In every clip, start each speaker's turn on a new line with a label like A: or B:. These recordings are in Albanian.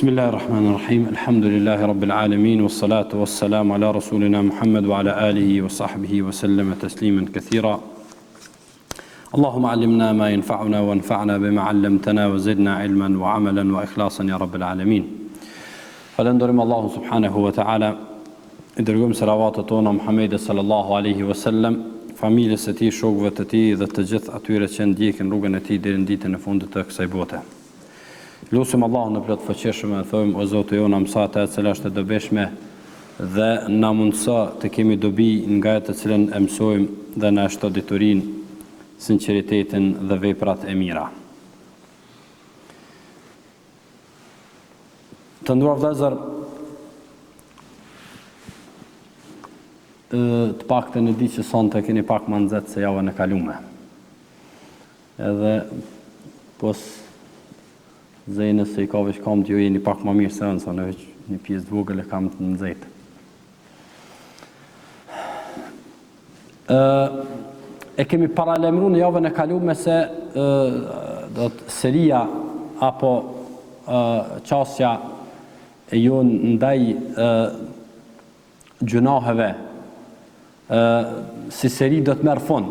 A: Bismillahirrahmanirrahim. Alhamdulillahi rabbil alamin wassalatu wassalamu ala rasulina Muhammad wa ala alihi wa sahbihi wa sallama tasliman kathira. Allahumma allimna ma yanfa'una wanfa'na bima 'allamtana wa zidna ilman wa 'amalan wa ikhlasan ya rabbil alamin. Falenderojmë Allahun subhanahu wa ta'ala, i dërgojmë selavatet tona Muhammedit sallallahu alaihi wasallam, familjes së tij, shokëve të tij dhe të gjithë atyre që ndjekin rrugën e tij deri në ditën e fundit të kësaj bote. Lusim Allahun në plot fuqishëm e thojmë: o Zoti jona, mëso atë e cila është e dobishme dhe na mundëso të kemi dobi nga atë të cilën e mësojmë dhe na shto diturinë, sinqeritetin dhe veprat e mira. Të nderuar vëllezër, të paktën e di që sonte keni pak më nxehtë se javën e kaluar. Edhe pos Zëjnë se i ka veç kam të ju jeni pak më mirë se unë, sa në veç një pjesë të vogël e kam të nxehtë. E kemi paralemru në javën e kaluar se seria apo qasja e jonë ndaj gjunaheve si seri do të merë fund.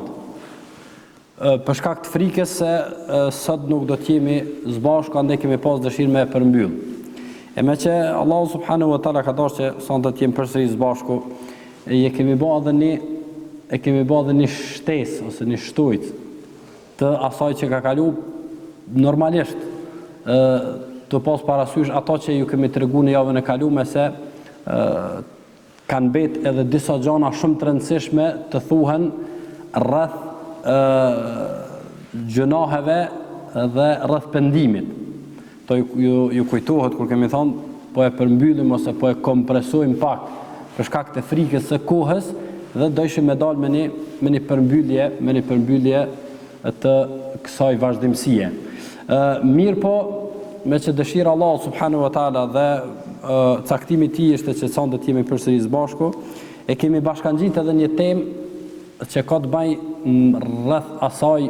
A: Për shkak të frikës se sot nuk do të jemi zbashku, andaj kemi pas dëshirë me përmbyll. E me që Allahu subhanahu wa taala ka dashur që sonte të jemi përsëri zbashku, e kemi bërë edhe një shtesë ose një shtujt të asaj që ka kalu normalisht, të pas parasysh ato që ju kemi tregu në javën e kaluar se kanë bet edhe disa gjëra shumë të rëndësishme të thuhen rreth gjunaheve dhe rreth pendimit. To ju kujtohet kur kemi thonë po e përmbyllim ose po e kompresojmë pak për shkak të frikës së kohës dhe dojshim me dalë me një përmbyllje të kësaj vazhdimësie. Mirë po, me që dëshira Allah subhanahu wa taala dhe caktimi i tij është që sonte të jemi përsëri së bashku, e kemi bashkangjitur edhe një temë që ka të bëjë rreth asaj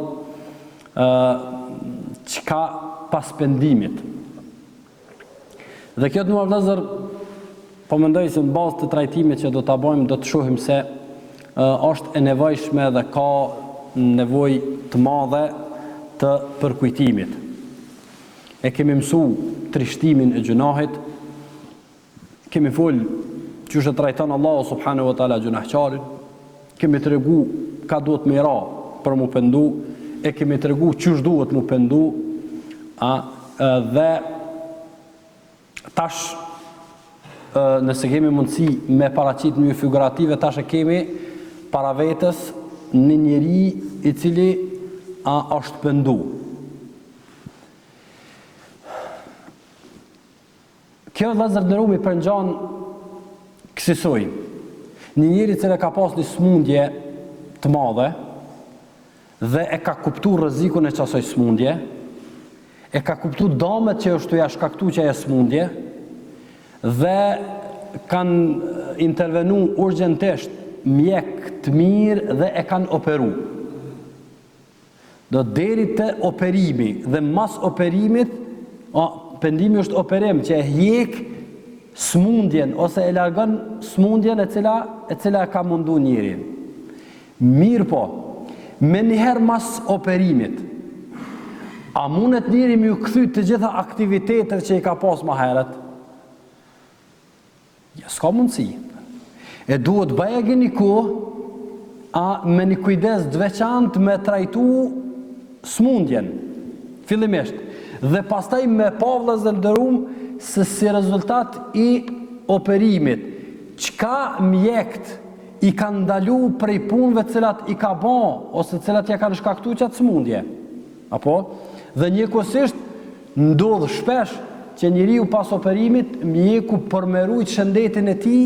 A: çka pas pendimit. Dhe kjo të mua vëllezër, po mendoj se në bazë të trajtimit që do ta bëjmë do të shohim se është e nevojshme dhe ka nevojë të madhe të përkujtimit. E kemi mësu trishtimin e gjunahit, kemi fol çu trajton Allahu subhanahu wa taala gjunahçarin, kemi të regu ka duhet me ra për mu pëndu, e kemi të regu qësh duhet mu pëndu, dhe tash nëse kemi mundësi me paraqit një figurative, tash e kemi para vetës një njeri i cili është pëndu. Kjo vëllezër ndërumi për ngjan kësaj. Një njeri që ka pas një smundje të madhe dhe e ka kuptu rrezikun e qasoj smundje, e ka kuptu damet që është të ja shkaktu që e smundje dhe kanë intervenu urgjentisht mjek të mirë dhe e kanë operu. Do deri të operimi dhe mas operimit, pendimi është operim që e hjek smundjen ose e largon smundjen e cila ka mundu njerin. Mirë po, me njëherë mas operimit, a mundet njeri me ju kthy të gjitha aktivitetet që i ka pas ma heret? Ja, s'ka mundësi. E duhet bëjë një kohë, me një kujdes të veçantë me trajtu smundjen, fillimisht, dhe pastaj me pavlës dhe ndërum se si rezultat i operimit, çka mjekt i kanë ndalu prej punëve cilat i ka bon, ose cilat ja kanë shkaktu qatë smundje. Apo? Dhe njëkohësisht ndodh shpesh që njeriu pas operimit, mjeku përmerujt shëndetin e tij,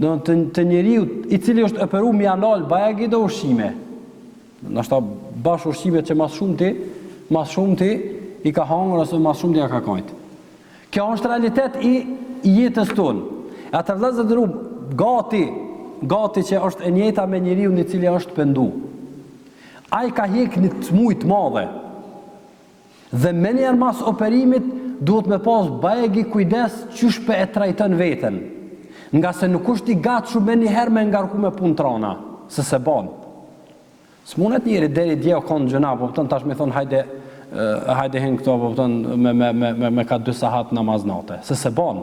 A: të njeriu i cili është operu mi anal bajagi do ushqime. Nashta bash ushqime që mas shumëti i ka hangër ose mas shumëti ja ka kajtë. Kjo është realitet i jetës tonë. Atë vëllezër të rrub, gati që është e njëjta me njeriu i cili është pendu. Ai ka hjek një të madhe. Dhe me njerë mas operimit duhet me pas bajegi kujdes qysh pe e trajton veten. Nga se nuk është I gatshëm me njëherë me ngarku me punë trona, se ban. S'munet njëri deri dje o konë gjëna, po pëtën tash me thonë hajde hen këto, po pëtën me ka 2 sahat namaznate, se ban.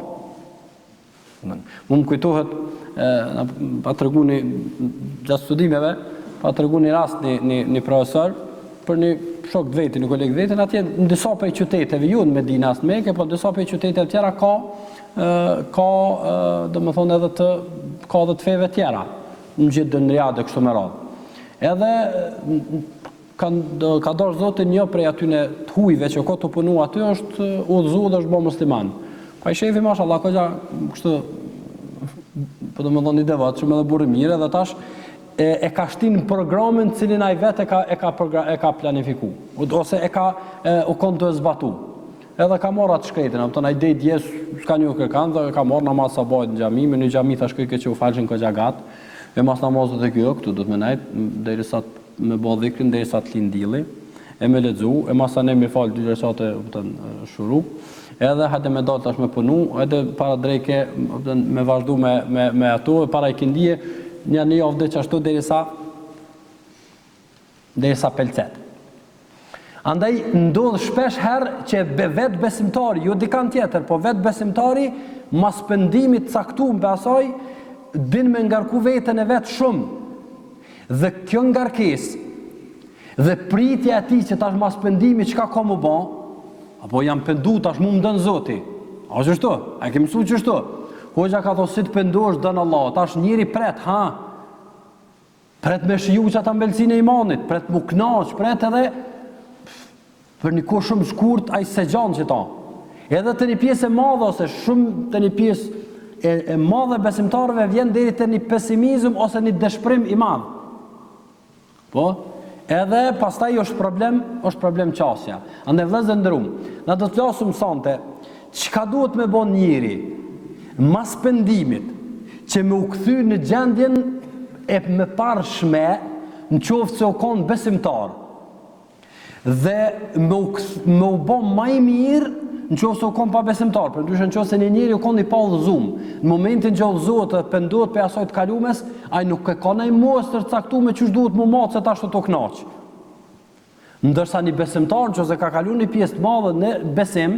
A: Mu më kujtohet, pa të regu gjatë studimeve, pa të regu një rast një profesor, për një shok të vetin, një kolegë të vetin, atje në disa prej qyteteve, ju në Medina as në Mekë, po në disa prej qyteteve tjera ka do më thonë edhe të feve tjera, në gjithë dë në Riyadh e kështu me radhë. Edhe ka dorë zotin një prej atyne të hujve që ko të punu aty është udhëzu dhe është bo musliman. Pa I shefi mashallah, koja kështu, po do më thonë një devat, shumë edhe burri mire, dhe tash e ka shtin programin cilin ai vetë e ka planifiku, ose u konë të zbatu. Edhe ka marrë atë shkretin, ai dej djes, s'ka një kërkan, dhe ka marrë namaz sabajt në xhami, me një xhami thash që u falshin këgja gatë, e mas namazët e kjo, këtu do të me najtë, derisa me bo dhikrin, derisa të lind dielli, e me lexu, e mas ne me fal 2 rekate shuru, edhe hajde me dalë tash me punu, edhe para drejke me vazhdu me ato, e para I kindije, një javë dhe qashtu derisa pelcet. Andaj ndodh shpesh herë që vetë besimtari, jo dikant tjetër, po vetë besimtari, mas pendimit caktuar me asaj, din me ngarku veten e vetë shumë. Dhe kjo ngarkesë dhe pritja e tij që tash mas pendimit çka ka më bë, apo jam pendu tash mu më dën Zoti. A është kështu? A ke mësuar kështu? Hoxha ka thosë si të pendosh dën Allah, tash njëri pret, pret me shiju që ata mbelsinë e imanit, pret mu knaq, pret edhe për një kohë shumë shkurt ai se gjanë që ta. Edhe të një pjesë e madhe, ose shumë të një pjesë e madhe besimtarëve vjen deri te një pesimizëm ose një dëshpërim I madh. Po, edhe pastaj është problem qasja. Andaj vëllezër nderuam, na do të flasim sonte çka duhet me bën njëri mas pendimit që me u kthy në gjendjen e me parshme në qoftë se u kon besimtar dhe me u bë më I mirë në qoftë se u kon pa besimtar, për ndryshe në qoftë se një njeri u kon I pa udhëzum, në momentin që udhëzohet dhe pendohet për asaj të kalumes, ai nuk e ka ndaj mostër të caktuar ç'është duhet më macë se tash të knaq. Ndërsa një besimtar nëse ka kaluar një pjesë të madhe në besim,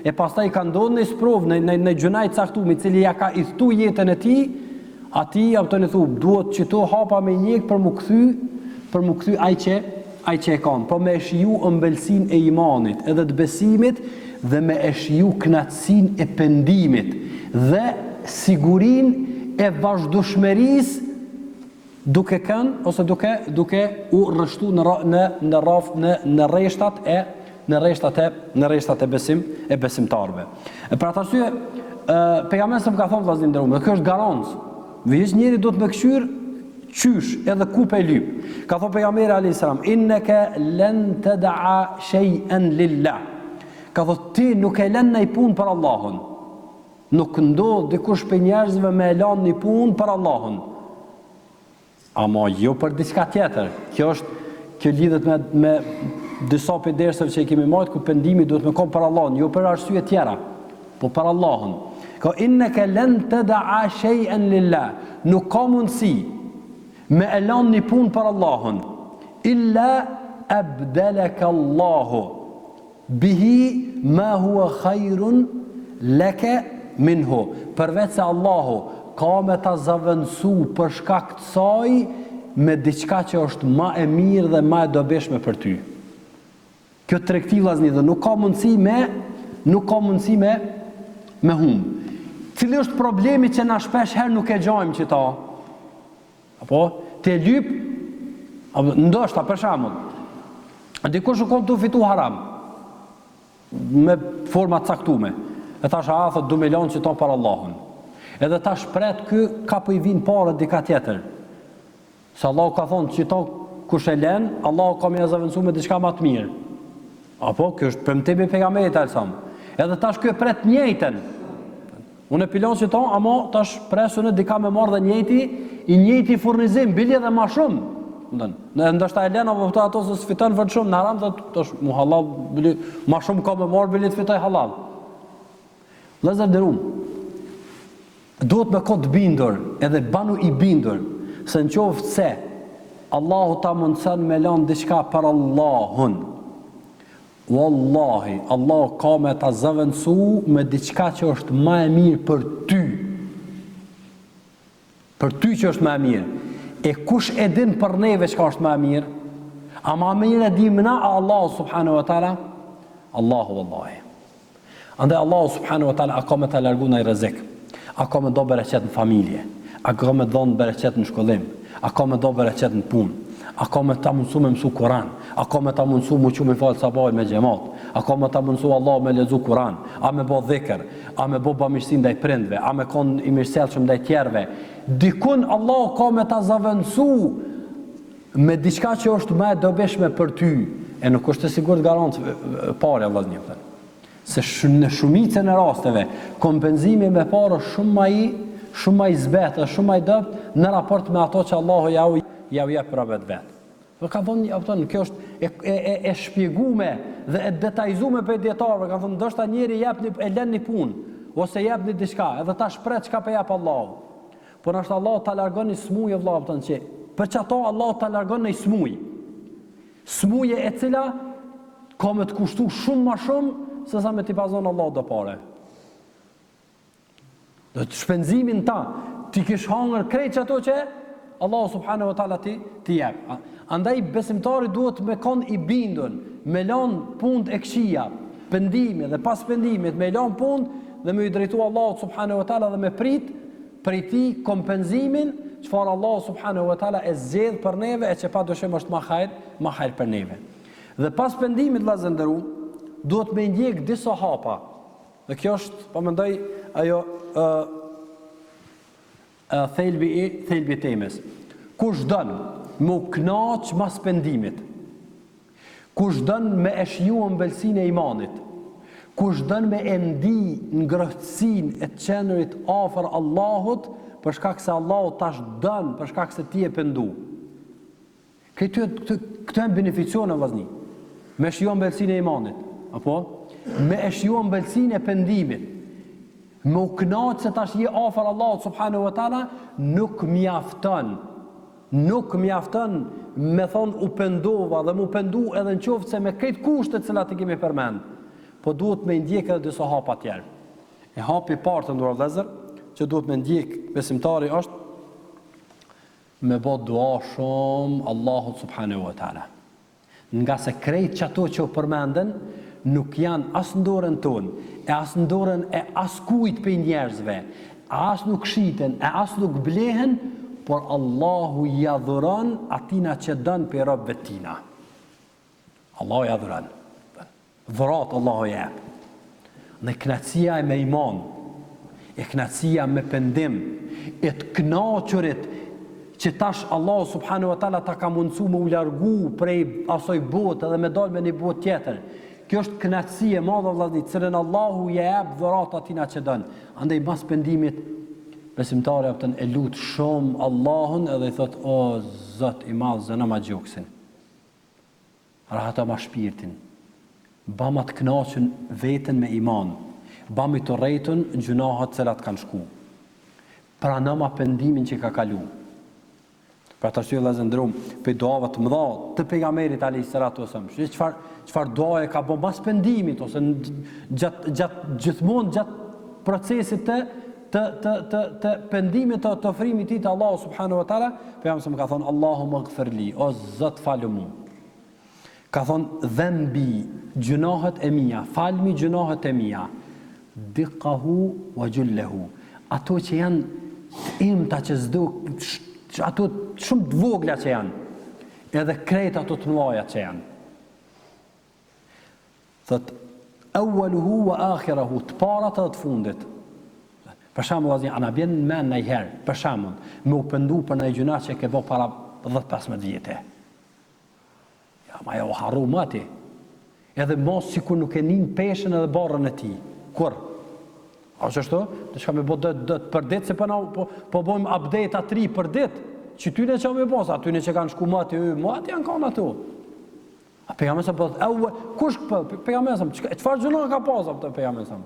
A: e pastaj ka ndodhur në sprovë në gjunaj të caktuar I cili ja ka I thtu jetën e tij, atij apo të thu duhet që to hapa me njek për mu kthy ai që e kanë, po me e shiju ëmbëlsinë e imanit, edhe të besimit, dhe me e shiju knatësinë e pendimit, dhe sigurinë e vazhdueshmërisë duke kënë, ose duke u rrështu në rreshtat e besimtarëve. Për atë arsye, pejgamberi më ka thonë vllazërin e nderuar, kjo është garancë. Veç njëri do të më këshyr qysh edhe ku pe lyp. Ka thënë pejgamberi alayhis salam, innaka lan tad'a shay'an lillah. Ka thënë ti nuk e lën një punë për Allahun. Nuk ndodh dikush për njerëzve me e lënë një punë për Allahun. Ama jo për diçka tjetër. Kjo lidhet me disa për dersave që I kemi marrë ku pendimi duhet me kom për Allahun, jo për arsye tjera, po për Allahun. Ka innaka lan tad'a shay'an lillah. Nuk ka mundësi me e lënë një punë për Allahun, illa abdalaka Allahu bihi ma huwa khairun laka minhu. Përveç se Allahu ka me ta zavendësu për shkak të saj me diçka që është ma e mirë dhe ma e dobishme për ty. Kjo tregti vllazni dhe nuk ka mundësi me humb. Cili është problemi që na shpesh herë nuk e gjajmë që ta? Apo te lyp, ndoshta për shembull, dikush u kon të fitu haram me forma të caktuar. E tash thot 2 milion që ton për Allahun. Edhe tash pret ky ka po I vin parë dika tjetër. Se Allahu ka thonë që to kush e lën, Allahu ka më zavendësuar me diçka më të mirë. Apo kjo është premtimi I pejgamberit alsam. Edhe tash ky pret njëjtën. Unë e pilon që ton, ama tash presun e dika me marrë dhe I njëjti furnizim, bili edhe ma shumë. Ndoshta e lën apo ato se sfiton vërtet shumë në haram, tash mu halal, bili ma shumë ka me marrë, bili të fitoj halal. Vëllezër nderuam, duhet me qenë të bindur, edhe banu i bindur, se në qoftë se Allahu ta mundson me lanë diçka për Allahun. Wallahi, Allahu ka me ta zëvendësu me diçka që është më e mirë për ty. Për ty që është më e mirë. E kush e din për neve çka është më e mirë? A më e mirë e dim na Allahu subhanahu wa taala? Allahu wallahi. Andaj Allahu subhanahu wa taala ka me ta largu në rrezik. A ka me do bereqet në familje, a ka me do në bereqet në shkollim, a ka me do bereqet në punë, a ka me ta mundësu me mësu Kur'an, a ka me ta mundësu mu që me falë sabaj me gjemat, a ka me ta mundësu Allah me lezu Kur'an, a me bo dhikër, a me bo bëmishësim dhe i prindve, a me kon i mirëselshëm dhe i tjerve. Dikun Allah ka me ta zavendësu me diçka që është me dobishme për ty, e nuk është të sigurt garantë pare vëllezër një. Se në shumicën e rasteve kompenzimi me parë shumë më i zbetë, shumë më i dobët në raport me ato që Allahu ja u jep për vetë. Do ka thonë kjo është e shpjeguar dhe e detajzuar për dietarëve, ka thonë ndoshta njëri e lën një punë ose jep një diçka, edhe ta shpret çka po jep Allahu. Por është Allahu ta largon një smujë vëllai, që për çato Allahu ta largon një smujë. Smujë e cila ka me të kushtu shumë më shumë se sa me t'i pazon Allah do pare. Do të shpenzimin ta, ti kish hangër krejt që ato që Allah subhanahu wa ta'ala ti jep. Andaj besimtari duhet me kon i bindun, me lanë punë e këqija, pendimi dhe pas pendimit, me lanë punë dhe me i drejtu Allah subhanahu wa ta'ala dhe me prej ti kompenzimin çfarë Allah subhanahu wa ta'ala e zgjedh për neve e që pa dyshim është më hajër për neve. Dhe pas pendimit vëllezër nderuam, duhet me ndjek disa hapa. Dhe kjo është, po mendoj, ajo thelbi temës. Kush don me u knaq mas pendimit, kush don me e shiju ëmbëlsinë e imanit, kush don me e ndi ngrohtësinë e të qenurit afër Allahut, për shkak se Allahu tash don, për shkak se ti e pendu. Këto janë beneficione vëllezër. Me shiju ëmbëlsinë e imanit, apo me e shiju ëmbëlsinë e pendimit, me u knaq se tash je afër Allahut subhanahu wa taala, nuk mjafton me thonë u pendova dhe mu pendu edhe në qoftë se me këtë kushtet cilat i kemi përmend, po duhet me ndjek edhe disa hapa tjerë. E hapi parë të nderuar vëllezër që duhet me ndjek besimtari është me bë dua shumë Allahut subhanahu wa taala. Nga se krejt që ato që u përmenden nuk janë as në dorën tonë, e as në dorën e as kujt për njerëzve, as nuk shiten, e as nuk blehen, por Allahu ja dhuron atina që dën për robëve tina. Allahu ja dhuron. Dhurat Allahu ja. Në knatësia e me iman, e knatësia me pendim, e të knaqurit që tash Allah subhanahu wa taala ta ka mundësu me u largu prej asoj botë dhe me dal me një botë tjetër. Kjo është kënaqësi e madhe vëllazërit, cilën Allahu ja jep dhurat atina që don. Andaj pas pendimit besimtari e lut shumë Allahun edhe i thot o Zot i madh, zëna ma gjoksin. Rahata ma shpirtin. Bama të kënaqën veten me iman. Bama të rrejtën gjunahat cilat kanë shku. Pranoma pendimin që ka kalu. Pra të arsye vëllezër nderuam, për duave të mëdha të pejgamberit alayhis salatu wasallam. Çfarë duaje ka bën pas pendimit ose gjithmonë gjatë procesit të pendimit të ofrimit të Allahu subhanahu wa taala, pejgamberi më ka thonë Allahumma ighfirli, o Zot falë mua. Ka thonë dhanbi, gjunahet e mia, falmi gjunahet e mia. Diqahu wa jullahu. Ato që janë imta që s'do ato shumë të vogla që janë, edhe krejt ato të mëdha që janë. Thot awwaluhu wa akhiruhu, të parat edhe të fundit. Për shembull, vëllazë, ana bën mend ndonjëherë, për shembull, me u pendu për një gjuna që ke bërë para 10-15 vjetë. Ja, ma jo harru mati. Edhe mos sikur nuk e nin peshën edhe barrën e tij. Kur? A që ashtu? Të shka me bo dëtë për ditë, se po bojmë update a 3 për ditë, që tyne që me bosa, tyne që kanë shku mati janë kanë ato. A pejgamberi sa po, kush pejgamberi sa, çfarë gjuna ka pasur të pejgamberi sa?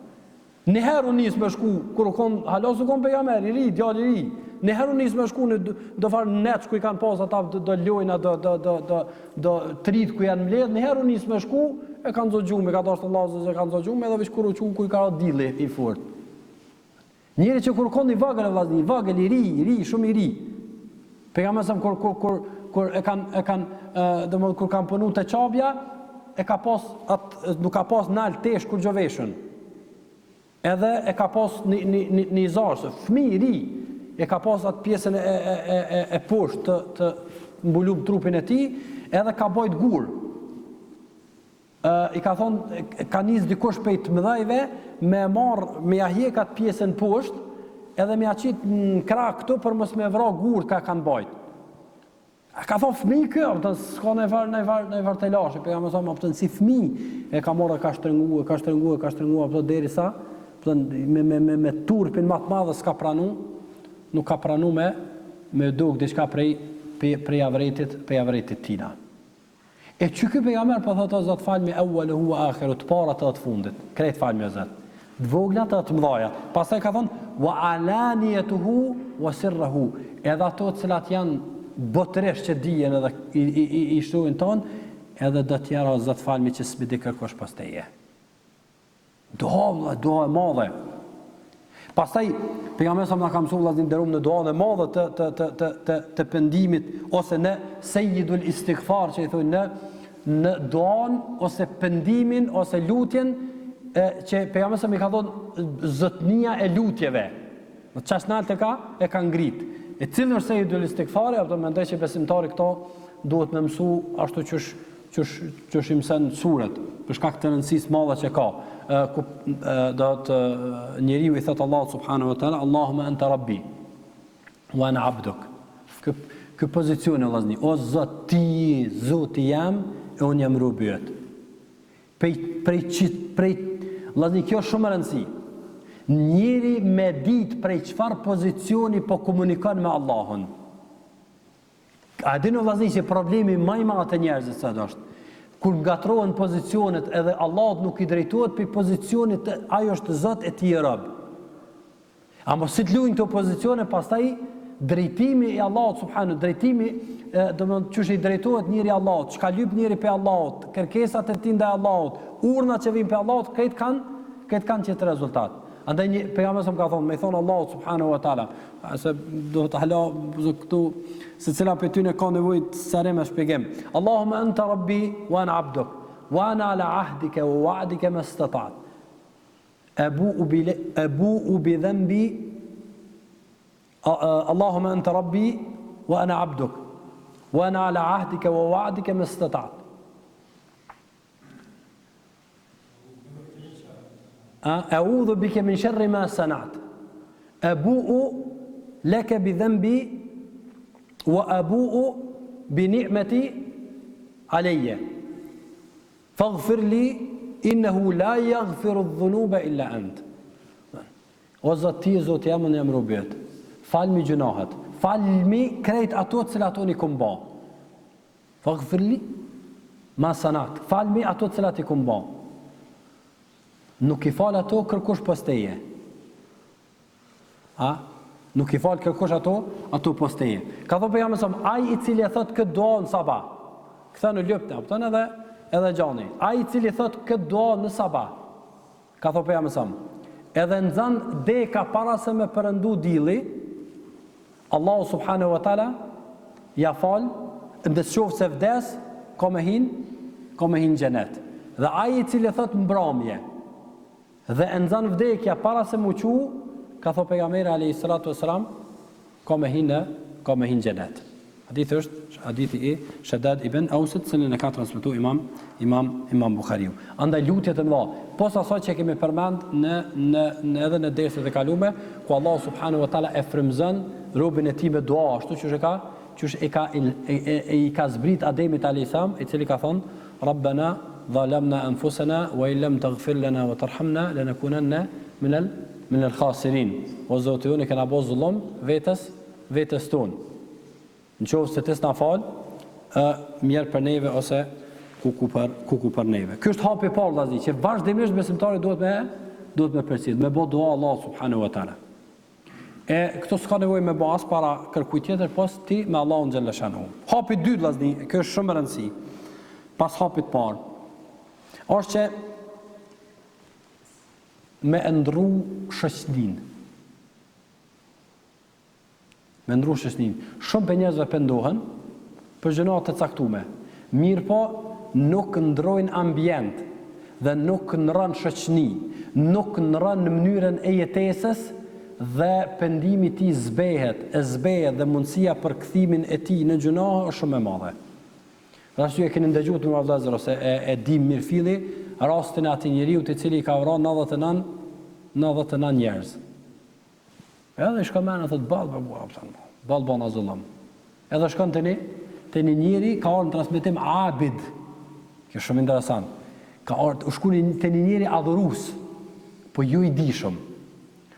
A: Një herë unë nisë me shku, kur u konë, halos u konë pejgamber, i ri, djali i ri. Një herë unë nisë me shku në do farë net ku i kanë pas ata do lojna, do trit ku janë mbledh. Një herë unë nisë me shku, e kanë zot gjumë, ka dashur Allahu se kanë zot gjumë, edhe veç kur u qu ku i ka dilli i fort. Njëri që kur konë i vogël vllazni, i vogël i ri, shumë i ri. Pejgamberi sa kur e kanë domethënë kur kanë punu te çabja, e ka pas nuk ka pas nal tesh kur gjoveshën. Edhe e ka pas një zarë, fëmijë i ri, e ka pas atë pjesën e poshtë të mbulum trupin e tij, edhe ka bojt gur. I ka thonë, ka nis dikush prej të mëdhajve me me ja hjek atë pjesën poshtë, edhe me ja qit në krah këtu për mos me vra gur ka kanë bojt. Ka thonë fëmijë kjo, s'ka në var të lashë, për jam thonë, si fëmijë e ka marrë ka shtrënguar derisa me turpin më të madh s'ka pranu, nuk ka pranu me duk diçka prej avretit tina. E që ky pejgamber po thotë Zot falmi awwaluhu wa akhiru, të parat të fundit, krejt falmi o Zot. Të vogla të mëdha. Pastaj ka thonë wa alaniyatuhu wa sirruhu, edhe ato të cilat janë botërisht që dijen edhe i shtuin ton, edhe do tjera o Zot falmi që s'mi di kërkosh pas teje. Doa e madhe. Pastaj pejgamberi sa na ka mësuar vllaznin derum në duan e madhe të pendimit ose në sejidul istighfar që i thonë në duan ose pendimin ose lutjen që pejgamberi sa më ka thonë zotnia e lutjeve. Në çasnalte e ka ngrit. E cilën është sejidul istighfar, apo mendoj që besimtari këto duhet me mësu ashtu qysh i mëson suret, për shkak të rëndësisë madhe që ka. Do të njeriu i thot Allah subhanahu wa taala Allahumma anta rabbi wa ana abduk. Ky pozicion e vllazni, o Zot ti, Zoti jam e unë jam robi yt. Prej vllazni, kjo është shumë e rëndësishme. Njeri me ditë prej çfarë pozicioni po komunikon me Allahun. A dini vllazni që problemi më i madh të njerëzve sa është kur ngatrohen pozicionet edhe Allahut nuk i drejtohet për pozicionit ajo është Zot e ti rob. A mos si të luajnë këto pozicione, pastaj drejtimi i Allahut subhanahu, drejtimi domethënë çush i drejtohet njëri Allahut, çka lyp njëri pe Allahut, kërkesat e tij ndaj Allahut, urdhnat që vijnë pe Allahut, këtë kanë çet rezultat. Andaj një pejgamberi ka thonë, me thonë Allahu subhanahu wa taala, se do të hala këtu se cila për ty në ka nevojë të sare me shpjegim. Allahumma anta rabbi wa ana abduk wa ana ala ahdika wa wa'dika mastata'at. Abu'u bi dhanbi. Allahumma anta rabbi wa ana abduk wa ana ala ahdika wa wa'dika mastata'at. أعوذ بك من شر ما صنعت أبوء لك بذنبي وأبوء بنعمتي علي فاغفر لي إنه لا يغفر الذنوب إلا أنت. O Zot ti, Zot jam unë jam robi yt. Falmi gjunahet. Falmi krejt ato të cilat unë i kum bë. Faghfir li ma sanat. Falmi ato të cilat i kum bë. Nuk i fal ato kërkush pas teje. Nuk i fal kërkush ato pas teje. Ka thonë pejgamberi sa ai i cili e thot këtë dua në sabah. Kthe në lëptë, kupton edhe gjani. Ai i cili thot këtë dua në sabah. Ka thonë pejgamberi sa edhe nxan deka para se me përëndu dilli, Allahu subhanahu wa taala ja fal, ndës qoftë se vdes, ka me hin xhenet. Dhe ai i cili thot mbrëmje dhe e nxan vdekja para se mu qu, ka thot pejgamberi alayhi salatu wasalam, ka me hin xhenet. Hadithi është hadithi i Shaddad ibn Ausit, cilin e ka transmetuar Imam Buhariu. Andaj lutjet e mëdha, posa asaj që kemi përmend edhe në derset e kaluara, ku Allah subhanahu wa taala e frymzon robën e tij me dua, ashtu që i ka zbrit Ademit alayhis salam, i cili ka thonë Rabbana dhalamna anfusana wa in lam taghfir lana wa tarhamna lanakunanna min al-khasirin. O Zoti, unë kena bërë zullum vetes tonë. Në qovë se tes na falë, mjerë për neve ose kuku për neve. Kjo është hapi parë, lazi, që vazhdimisht besimtari duhet duhet me përcjell, me bë dua Allah subhanahu wa taala. E këto s'ka nevojë me bë as para kërkuj tjetër, pos ti me Allahun xhalla shanu. Hapi i dytë vllazni, kjo është shumë e rëndësishme. Pas hapit parë, është që me ndru shoqërinë. Me ndru shoqërinë. Shumë për njerëzve pendohen për gjëra të caktuara. Mirë po, nuk ndrojnë ambient dhe nuk ndron shoqëni, nuk ndron në mënyrën e jetesës dhe pendimi i tij zbehet dhe mundësia për kthimin e tij në gjuna është shumë e madhe. Dhe ashtu e keni ndëgjuar me vëllezër ose e di mirë filli rastin e atij njeriu i cili ka vrarë 99 njerëz. Edhe shkon me anë thotë ball bana zullum. Edhe shkon te një njeri ka ardhur në transmetim abid. Kjo është shumë interesant. Ka ardhur shkoni te një njeri adhurues, po ju i dishëm.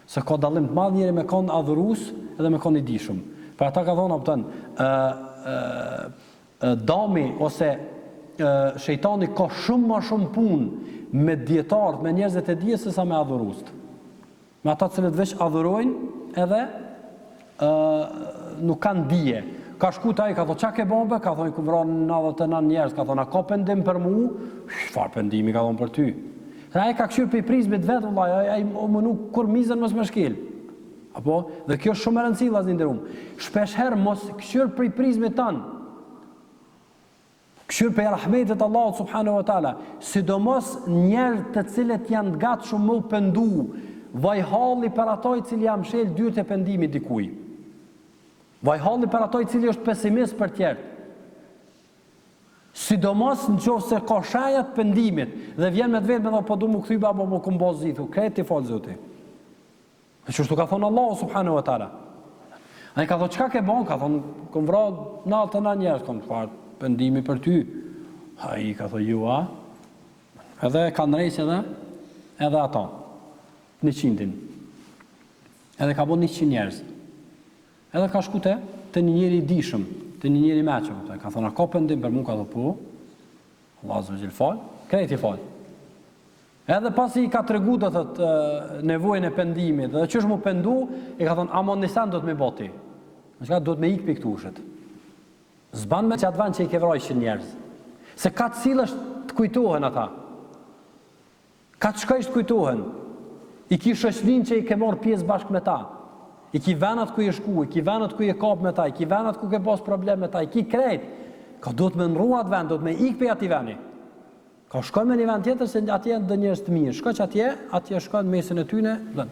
A: Se ka dallim të madh njëri me kon adhurues edhe me kon i dishëm. Për ata ka thonë opton, dami ose shejtani ka shumë më shumë punë me dietarët, me njerëzit e dijes sesa me adhuruest. Me ata që veç adhurojnë edhe nuk kanë dije. Ka shku ai ka thonë çka ke bombe, ka thonë ku vron 99 njerëz, ka thonë a ka pendim për mua? Çfarë pendimi ka thonë për ty? Ai ka kthyer për prizmet vet vallai, ai më nuk kur mizën mos më shkel. Apo dhe kjo është shumë e rëndësishme vllazë nderuam. Shpesh herë mos kthyer për prizmet tan. Kthyer për rahmetet Allahut subhanahu wa taala, sidomos njerëz të cilët janë të gatshëm më pendu, vaj halli për ato i cili jam shel dyert e pendimit dikujt. Vaj halli për ato i cili është pesimist për tjerë. Sidomos në qoftë se ka shajat pendimit dhe vjen me të vetë me dhe po du mu këthy babo mu këmbo zithu, kreti falë zoti. E qështu ka thonë Allahu subhanahu wa taala. A i ka thonë, qka ke bon? Ka thonë, këm vra 99 njerës, kom farë pendimi për ty. A i ka thonë, ju a? Edhe kanë rejqë edhe ata, 100-in. Edhe ka bon 100 njerës. Edhe ka shku te një njeri dishëm, te një njeri meqëm. Ka thonë, a ka pendim për mu, ka thonë, po, Allah zë vëgjil falë, krejti falë. Edhe pasi i ka tregu do thot nevojën e pendimit, dhe ç'është mu pendu, i ka thonë amon nisan do të më boti. Çka do të më ik pikë tushët. S'ban me çat van që i ke vrojë njerëz. Se ka të cilësh të kujtohen ata. Ka të shkojsh të kujtohen. I ki shoqërinë që i ke marrë pjesë bashkë me ta. I ki venat ku i shku, i ki venat ku i kap me ta, i ki venat ku ke pas problem me ta, i ki krejt. Ka do të më ndruat vend, do të më ik pe atij vendi. Ka shkon me një vend tjetër se atje janë njerëz të mirë. Shko që atje shkon në mesin e tyne, vën.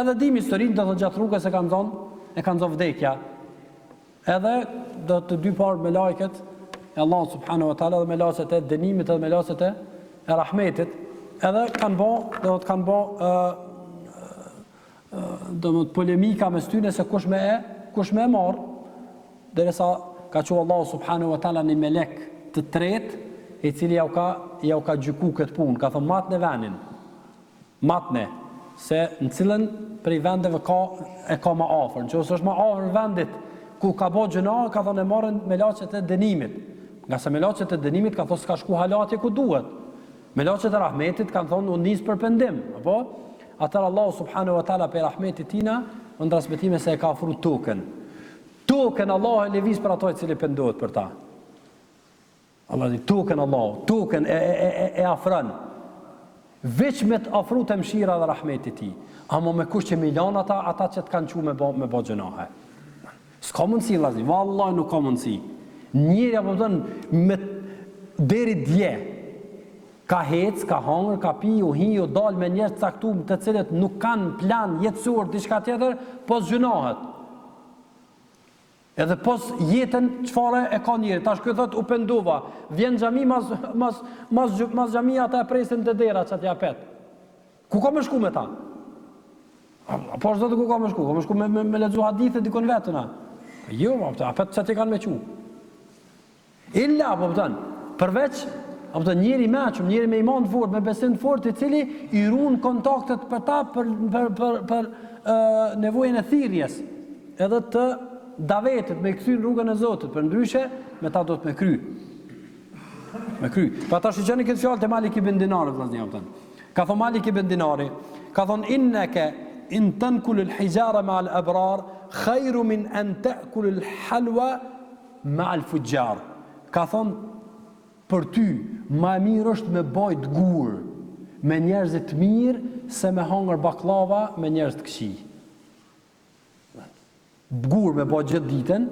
A: Edhe dim historinë do të gjatë rrugës e kanë zonë vdekja. Edhe do të dy parë me lajket e Allah subhanahu wa taala dhe me lajket e dënimit edhe me lajket e rahmetit. Edhe kanë bë polemika mes tyne se kush më e marr, derisa ka thënë Allah subhanahu wa taala në melek të tretë i cili ja u ka gjyku këtë punë, ka thënë matne venin, matne, se në cilën prej vendeve e ka ma afër, në që ose është ma afër vendit ku ka bo gjëna, ka thënë e marrën me laqet e dënimit, nga se me laqet e dënimit ka thënë s'ka shku halatje ku duhet, me laqet e rahmetit ka thënë unë nisë për pendim, apo? Atër Allah subhanahu wa taala për rahmetit tina, në transmetime se e ka afru tokën. Tokën Allah e levis për ato i cili pendohet për ta. Allah di, tokën Allah, tokën e afran. Veç me të afru të mshira dhe rahmetit ti. Amo me kush që milan ata që të kanë qu me bo gjënahe. S'ka mundësi, lazi, vallaj nuk ka mundësi. Njëri apo thënë me deri dje, ka hec, ka hangër, ka pi, u hi, u dal me njerëz caktuar të cilët nuk kanë plan jetësor, diçka tjetër, pos gjënahet. Edhe pos jetën çfarë e ka njëri. Tash ky thot u pendova. Vjen xhami mas xhamia ata e presin te dera çat ja pet. Ku ka më shku me ta? Po s'do të ku ka më shku? Ka më shku me lexu hadithe dikon vetën a. Jo, ata pet çat e kanë me qu. Illa po thon, përveç apo njëri meçum, njëri me iman të fortë, me besim të fortë, i cili i ruan kontaktet për ta për nevojën e thirrjes. Edhe të davetit me kthy në rrugën e Zotit, për ndryshe me ta do të me kry. Pa ta shqyqeni këtë fjallë të Malik ibn Dinarit, vëllezër. Ka thonë Malik ibn Dinari, ka thonë inneke in tankul al-hijara ma al-abrar khayru min an ta'kul al-halwa ma al-fujjar. Ka thonë për ty më mirë është me bajt gur me njerëz të mirë se me hangër baklava me njerëz të këqij. Gur me bajt gjithë ditën,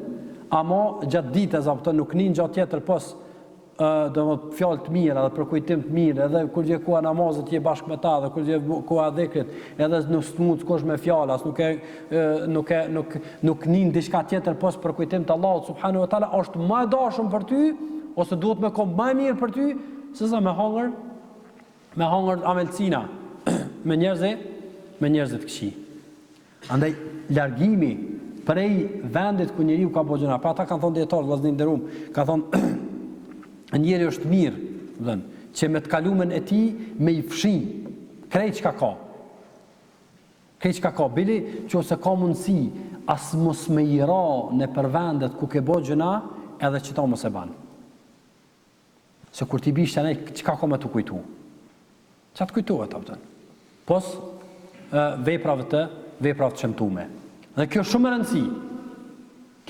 A: ama gjatë ditës apo nuk nin gjatë tjetër pas do të fjalë të mira dhe për kujtim të mirë, edhe kur je koha namazit je bashkë me ta, dhe kur je koha dhikrit, edhe në smut kosh me fjalë, as nuk nin diçka tjetër pas për kujtim të Allahut subhanahu wa taala, është më e dashur për ty ose duhet me kom më mirë për ty se sa me hangër amelcina me njerëz të këqij. Andaj largimi prej vendit ku njeriu ka bëjë gjëra, pa ata kanë thonë dietar vllaznin nderuam, ka thonë njeri është mirë, që me të kalumen e ti me i fshin krejt që ka bili që ose ka mundësi as mos me i ra në përvendet ku ke bo gjëna edhe që ta mos e ban. Se kur ti bish që nej, që ka me të kujtu? Që të kujtu e të pëtën? Pos veprave të shëmtume. Dhe kjo shumë e rëndësi.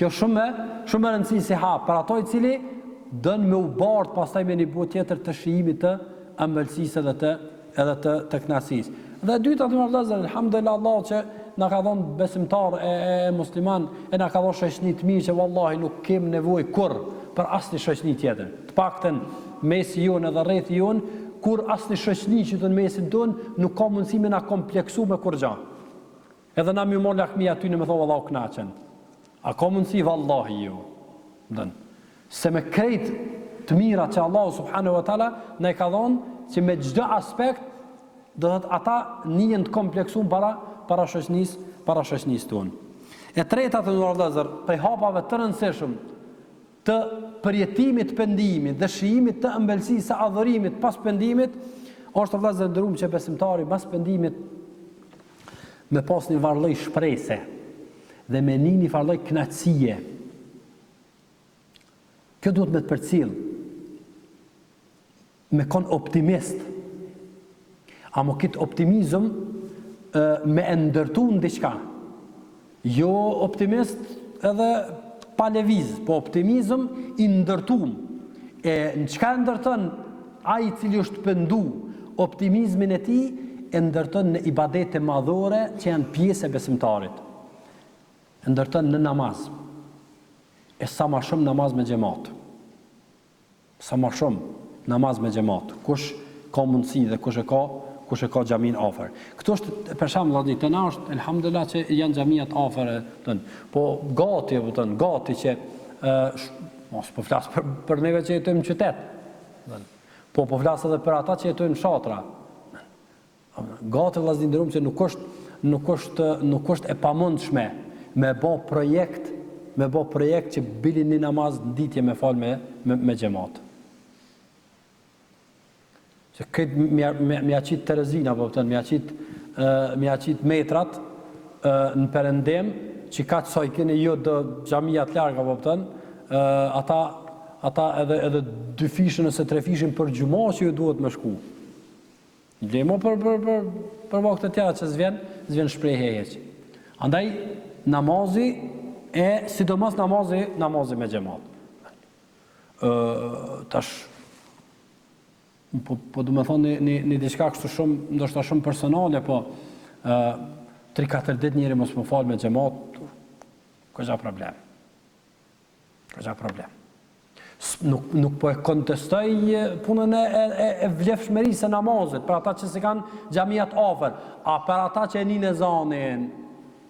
A: Kjo shumë e rëndësi si hap, për ato i cili dënë me u bartë pastaj me një botë tjetër të shijimit të ëmbëlsisë edhe të knasisë. Dhe dyta të vëllezër, alhamdulillah Allah që na ka dhënë besimtar e musliman, e na ka dhënë shoqëni të mirë që vallahi nuk kem nevojë kurr për asnjë shoqëni tjetër. Të paktën mesi jon edhe rrethi jon, kur asnjë shoqëni që të në mesin ton nuk ka mundësi me na kompleksu me kurrë. Edhe na më mor lakmi aty në më thon vallahu kënaqen. A ka mundësi vallahi jo. Se me krejt të mira që Allahu subhanahu wa taala na e ka dhënë që me çdo aspekt do të thotë ata njihen të kompleksuar para shoqënisë tonë. E treta të vëllezër, prej hapave të rëndësishëm të përjetimit të pendimit dhe shijimit të ëmbëlsisë së adhurimit pas pendimit, është vëllezër ndërum që besimtari pas pendimit me pas një varlloj shprese dhe me një varlloj kënaqësie. Kjo duhet me të përcil, me kon optimist, a mo kitë optimizm me ndërtu në diqka. Jo optimist edhe pa leviz, po optimizm i ndërtum. E në qka ndërtën a i cili është pëndu optimizmin e ti, e ndërtën në ibadete madhore që janë pjesë e besimtarit. Ndërtën në namaz. E sa ma shumë namaz me xhamat. Sa ma shumë namaz me xhamat. Kush ka mundësi dhe kush e ka xhamin afër. Këto është për shembull vëllai të na është elhamdullah që janë xhamiat afër ton. Po gati që mos po flas për neve që jetojmë në qytet. Po flas edhe për ata që jetojnë në fshatra. Gati vëllai nderuam që nuk është e pamundshme me bë projekt që bili një namaz në ditje me fal me xhamat. Që këtë mi aqit Terezina, mi aqit metrat në perëndim, që ka të sojkini jo dë xhamijat larga, ata edhe 2 fishën ose 3 fishën për gjuma që ju duhet me shku. Lemo për vakët e tjera që zvjen shprejhe heq. Andaj, namazi e sidomos namazi me xhamat. Tash po du me thonë një diçka kështu shumë, ndoshta shumë personale, po 3-4 ditë njëri mos më falë me xhamat, ka gja problem. Nuk po e kontestoj punën e vlefshmërisë së namazit, për ata që se kanë xhamiat afër, a për ata që e ninë ezanin,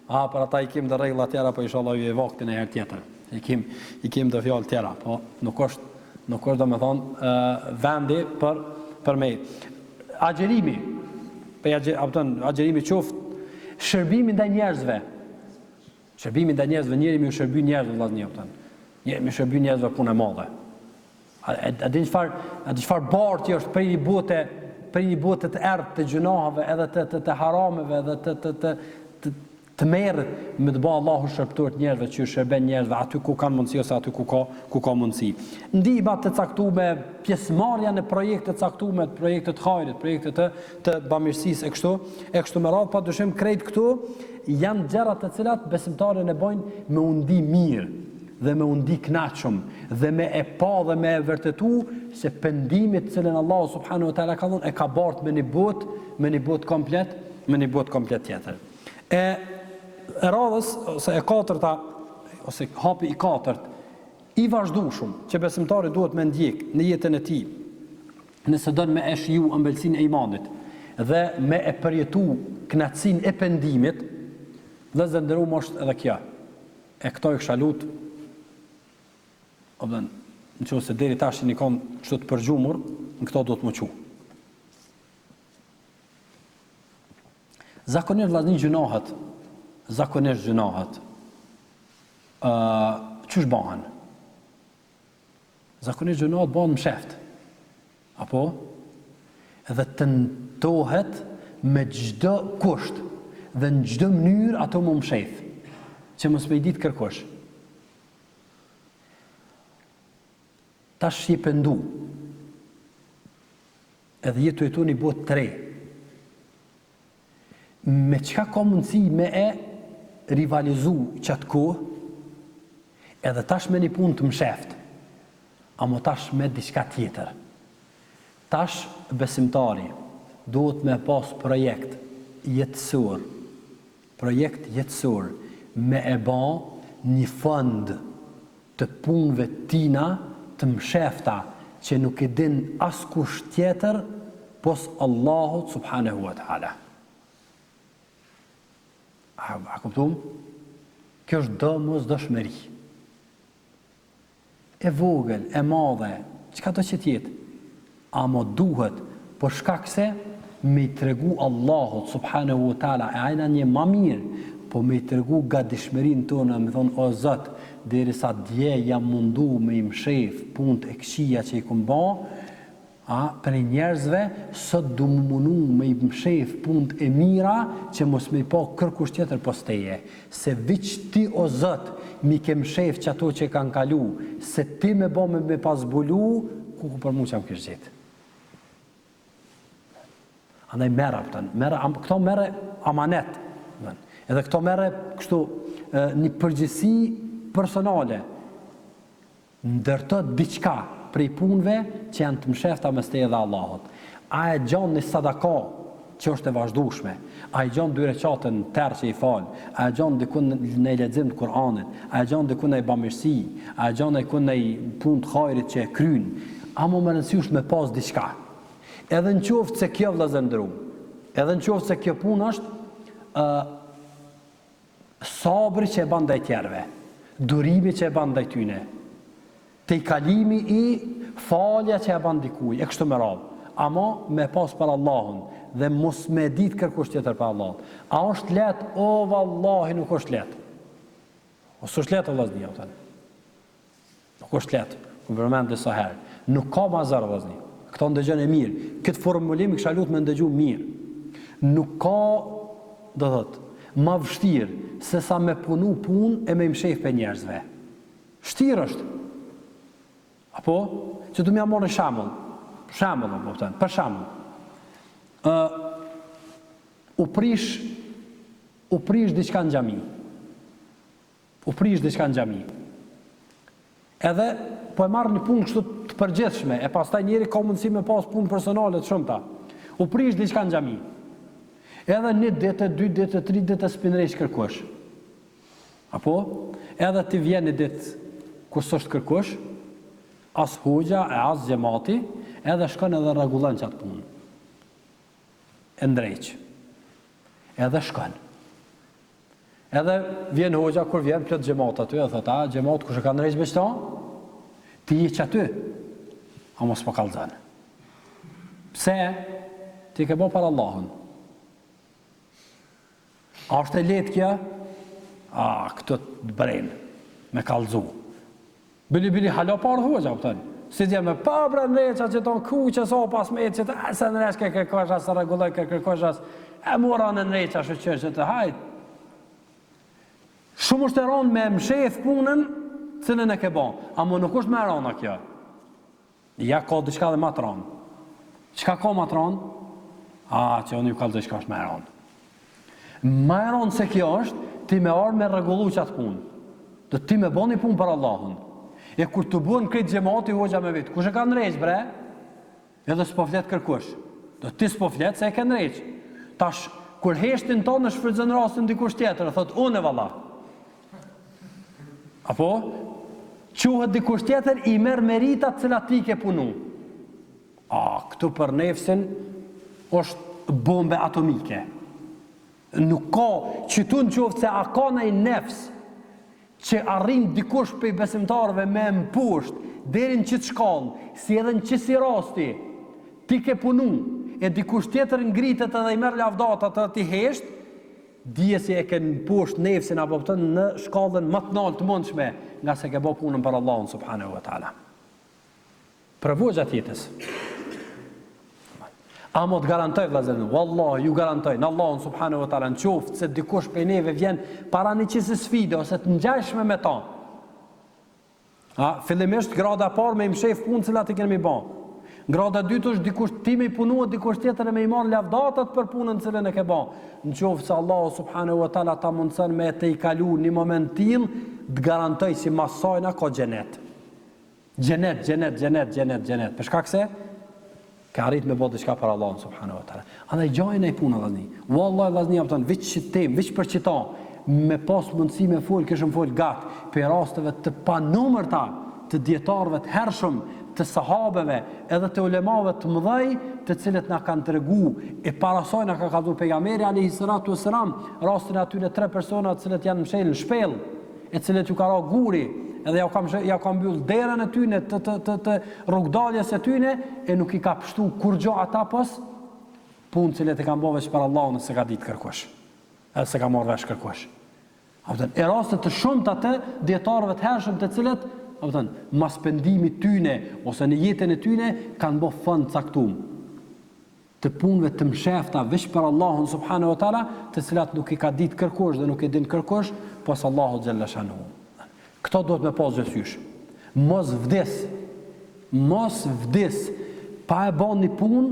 A: për ata i kim dhe regla tjera, po inshallah ju e vaktin e herë tjetër. I kim dhe fjallë tjera, po nuk është do me thonë vendi për me. Agjerimi, agjerimi qoftë, shërbimi ndaj njerëzve. Njeri mi u shërby njerëzve, vllazni, njeri mi u shërby njerëzve punë e madhe. A di çfarë barti është për një bote të errët të gjunaheve, edhe të harameve, edhe të të merret me të bëjë Allahu shërbëtor të njerëzve që shërben njerëzve aty ku kanë mundësi ose aty ku ka mundësi. Ndihmat të caktuara, pjesëmarrja në projekte të caktuara, projekte të hajrit, projekte të bamirësisë e kështu me radhë, padyshim krejt këtu janë gjëra të cilat besimtarët e bojnë me u ndi mirë dhe me u ndi kënaqshëm dhe me e pa dhe me e vërtetu se pendimi të cilën Allahu subhanahu wa taala ka dhënë e ka bart me një botë komplet tjetër. E radhës ose e katërta ose hapi i katërt i vazhdueshëm që besimtari duhet me ndjek në jetën e tij nëse don me e shiju ëmbëlsinë e imanit dhe me e përjetu kënaqësinë e pendimit, dhe zëndërum është edhe kja. E këto e kësha lut, në që se deri tash një kanë kështu të përgjumur, në këto do të më qu. Zakonisht vllazni gjunahet, qësh bëhen? Zakonisht gjunahet bëhen më sheft. Apo? Edhe tentohet me çdo kusht dhe në çdo mënyrë ato më msheth, që mos me i ditë kërkosh. Tash je pendu, edhe jetu e tu një botë të re, me qka ka mundësi me e rivalizu qatë kohë, edhe tash me një punë të msheft, amo tash me diçka tjetër. Tash besimtari duhet me pas projekt jetësor me e ba një fond të punëve tina të mshefta që nuk e din askush tjetër pos Allahut subhanahu wa ta'ala. A kuptum? Kjo është domosdoshmëri. E vogël, e madhe, çka do që tjetë, ama duhet për shkak se me i tregu Allahut subhanahu wa ta'ala e ajna një ma mirë, po me i tregu ga dishmerin tonë, me thonë, o Zot, derisa dje jam mundu me i mshef punët e këqija që i kum ba, për njerëzve, sot du më munu me i mshef punët e mira, që mos me i pa kërkush tjetër posteje. Se viç ti, o Zot, mi ke mshef që ato që kanë kalu, se ti me ba me pas bulu, ku për mu që am kështë gjithë. Andaj këto merre amanet. Edhe këto merre kështu një përgjithësi personale. Ndërto diçka prej punëve që janë të mshefta mes teje dhe Allahut. A e gjon një sadaka që është e vazhdueshme, a e gjon 2 rekate në terë që i fal, a e gjon diku në lexim të Kur'anit, a e gjon diku në bamirësi, a e gjon diku në punë të hajrit që e kryen, a më rëndësish me pas diçka. Edhe në qoftë se kjo vëllezër ndërum, edhe në qoftë se kjo punë është sabri që e ban ndaj tjerëve, durimi që e ban ndaj tyne, te i kalimi i falja që e ban dikuj, e kështu me radhë, ama me pas për Allahun dhe mos me ditë kërkush tjetër për Allahun. A është letë? O, vallahi nuk është letë. Ose është letë o vllazni, nuk është letë, ku përmend disa herë. Nuk ka mazar vllazni. Këto ndëgjën e mirë. Këtë formulim kësha lut me ndëgju mirë. Nuk ka, do thot, ma vështirë se sa me punu punë e me mshef për njerëzve. Shtirë është. Apo? Që du m'ja morë në shambull. Për shambull. U prish diçka në xhami. Edhe po e marrë një punë kështu të përgjithshme, e pastaj njëri ka mundësi me pas punë personale të shumta. U prish diçka në xhami. Edhe 1 ditë, 2 ditë, 3 ditë spinresh kërkosh. Apo? Edhe ti vjen një ditë kur s'është kërkosh, as hoxha e as xhamati, edhe shkon edhe rregullon çat punë. E ndrejq. Edhe shkon. Edhe vjen hoxha kur vjen plot xhamat aty, edhe thot, xhamat kush e ka ndrejq me çto? Ti je aty. A mos po kallzon. Pse? Ti ke bën për Allahun. A është e letë kja? Këtë të brejnë, me kallzu. Bili hala parë hoxha, pëtën. Si t'jem me pabra në reqa që tonë kuqë, so pas me që të se në reqë kërkosh, se regulloj kërkosh, e mora në reqa shëqër që të hajtë. Shumë është e rëndë me mshef punën cilën e ke bon, ama nuk është me rënda kjo. Ja ka diçka dhe ma të rëndë. Çka ka ma të rëndë? Që unë ju kalzoj çka është me rëndë. Ma e rëndë se kjo është, ti me arë me rregullu qatë punë. Do ti me boni punë për Allahun. E kur të buen këtë gjemati hoxha me vitë, kush e ka nërejq bre? Edhe s'po flet kërkush. Do ti s'po flet se e ke nërejq. Tash, kur heshtin tonë në shfrytëzën rastin dikush tjetër, thot unë e valla. Apo? Quhet dikush tjetër i merr meritat cilat ti ke punu. Këtu për nefsin është bombe atomike. Nuk ka që tu në qoftë se a ka në i nefs që arrin dikush për i besimtarve me mpusht deri në qitë shkallë, si edhe në qësi rasti ti ke punu e dikush tjetër ngritet edhe i merr lavdatat të ti hesht, dije si e ke mpusht nefsin apo pëtën në shkallën më të naltë të mundshme nga se ke bo punën për Allahun subhanahu wa ta'ala. Provu gjatë jetës. Amo të garantoj vëllezër, wallahi ju garantoj në Allahun subhanahu wa taala në qoftë se dikush prej neve vjen para një qisë sfide ose të ngjashme me ta. Fillimisht grada e parë me i mshef punë cilat i kemi bën. Grada e dytë është dikush ti me i punua dikush tjetër e me i marr lavdatat për punën cilën e ke bën. Në qoftë se Allahu subhanahu wa taala ta mundson me të i kalu një moment tillë, të garantoj si masojna ka xhenet. Xhenet. Për shkak se ka arrit me botë diçka për Allahun subhanahu wa taala. Andaj gjojnë ai punë vllazni. Wallahi vllazni jam thënë veç tem, veç për çita me pas mundësi me fol, kishëm fol gat për rasteve të panumërta të dietarëve të hershëm, të sahabeve, edhe të ulemave të mëdhej, të cilët na kanë tregu e para saj na ka kallëzuar pejgamberi alayhi salatu wasalam, rastin e atyre 3 persona të cilët janë mshel në shpellë, e cilët ju ka ra guri edhe ja kam mbyll derën e tyne të rrugdaljes e tyne e nuk i ka pështu kur gjo ata pas punë cilët e kam bo veç për Allahun se ka ditë kërkush edhe se ka marrë vesh kërkush. E rastet të shumë të atë djetarëve të hershëm të cilët mas pendimit tyne ose në jetën e tyne kanë bo fënd caktum të punëve të mshefta veç për Allahun subhanahu wa taala të cilat nuk i ka ditë kërkush dhe nuk i din kërkush pas Allahu xhalla shanuhu. Këto do të me pas gjësysh. Mos vdes, pa e ban një punë,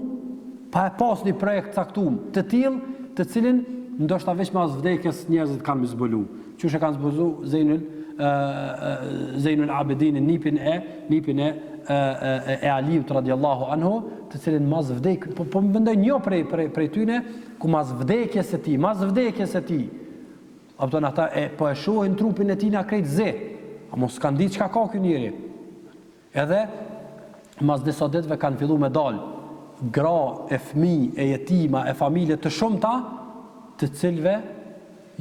A: pa e pas një projekt caktum, të tillë, të cilin ndoshta veç mas vdekjes njerëzit kanë zbulu. Qysh e kanë zbulu Zejnul Abidin, nipin e Aliut radhiyallahu anhu, të cilin mas vdekjes, po më vendoj një prej tyne, ku mas vdekjes e ti, ata po e shohin trupin e tij na krejt ze. A mos kanë ditë çka ka ky njeri. Edhe mas disa ditëve kanë filluar me dal gra e fëmijë e jetima e familje të shumta, të cilëve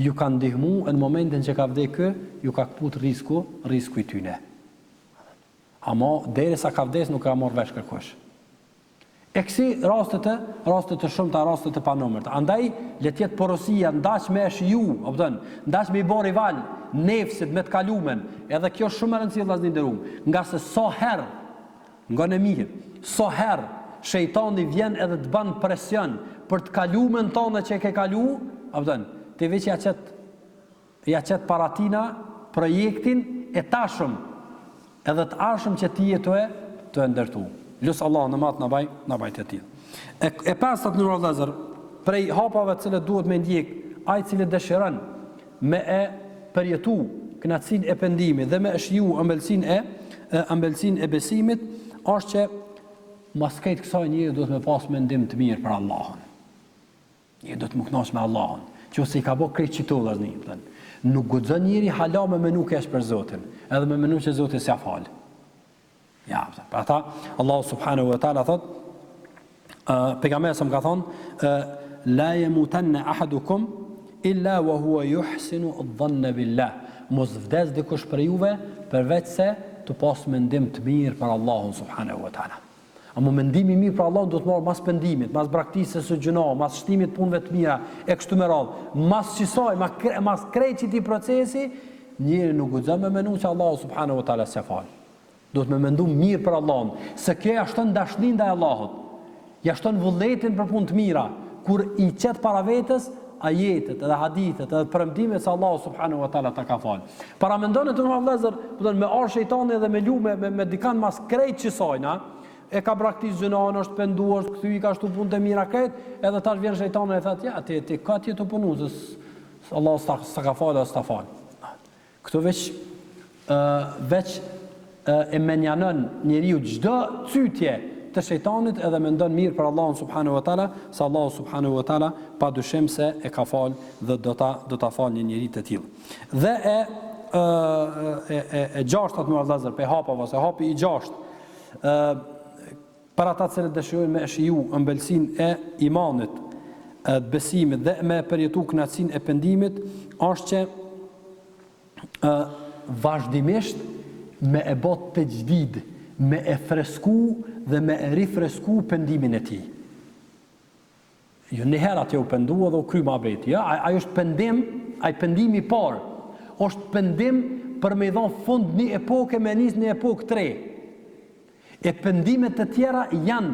A: ju kanë ndihmuar në momentin që ka vdekur, ju ka kaput risku i tyne. Ama derisa ka vdes nuk ka marrë vesh kërkush. E kësi rastet të shumta, rastet të panumërta. Andaj le të jetë porosia ndaç me shiu, ndaç me i bën rival nefsit me të kalumen, edhe kjo shumë e rëndësishme vllazë nderuam, nga se sa herë, nga në mirë, sa herë shejtani vjen edhe të bën presion për të kalumen tonë që e ke kalu, ti veç ja qet paratina projektin e tashëm, edhe të arshëm që ti jetoje të e ndërtu. Lusë Allah në matë në baj të tillë. E pasat në vllazër, prej hapave cilët duhet me ndjek, ai cili dëshiron me e përjetu kënaqësinë e pendimit dhe me shiju ëmbëlsinë e besimit, është që mas këtë kësaj njëri duhet me pas mendim të mirë për Allahun. Njëri duhet më kënaqë me Allahun, që ose i ka bë krejt çito vllazni. Nuk guxon njëri hala me menu kesh për Zotin, edhe me menu që Zoti s'ia fal. Ja, për ata Allahu subhanahu wa taala thot, pejgamberi sa më ka thonë, la yamutanna ahadukum illa wa huwa yuhsinu adh-dhanna billah. Mos vdes dikush për juve përveç se të pas mendim të mirë për Allahun subhanahu wa taala. Amo mendimi i mirë për Allahun do të marr mas pendimit, mas braktisjes së gjuna, mas shtimit punëve të mira e kështu me radhë, mas qisoj, mas krejt i procesi, njëri nuk guxon me menu që Allahu subhanahu wa taala s'e fal. Do të me mendu mirë për Allahun, se kjo ja shton dashnin ndaj Allahut, ja shton vullnetin për punë të mira, kur i qet para vetes, ajetet, edhe hadithet, edhe premtimet se Allahu subhanahu wa taala ta ka fal. Para mendon të në vëllezër, do me ar shejtani edhe me lu me dikan mas krejt qësajna, e ka braktis gjënan, është penduar, është kthy, ka shtu punë të mira krejt, edhe tash vjen shejtani e thotë, ja, ti ka ti të punu, se Allahu s'ta ka fal, s'ta fal. Këto veç e menjanon njeriu çdo cytje të shejtanit edhe mendon mirë për Allahun subhanahu wa taala, se Allahu subhanahu wa taala padyshim se e ka fal dhe do ta fal një njeri të tillë. Dhe e gjashtat me vëllezër pe hapave, ose hapi i gjashtë, për ata që dëshirojnë me shiju ëmbëlsinë e imanit, të besimit dhe me përjetu kënaqësinë e pendimit, është që vazhdimisht me e bot të gjdid, me e fresku dhe me e rifresku pendimin e tij. Jo një herë atë u pendua dhe u kry ma breti. Ja? Ajo është pendim, ai pendimi i parë, është pendim për me i dhonë fund një epoke me nis një epokë të re. E pendimet të tjera janë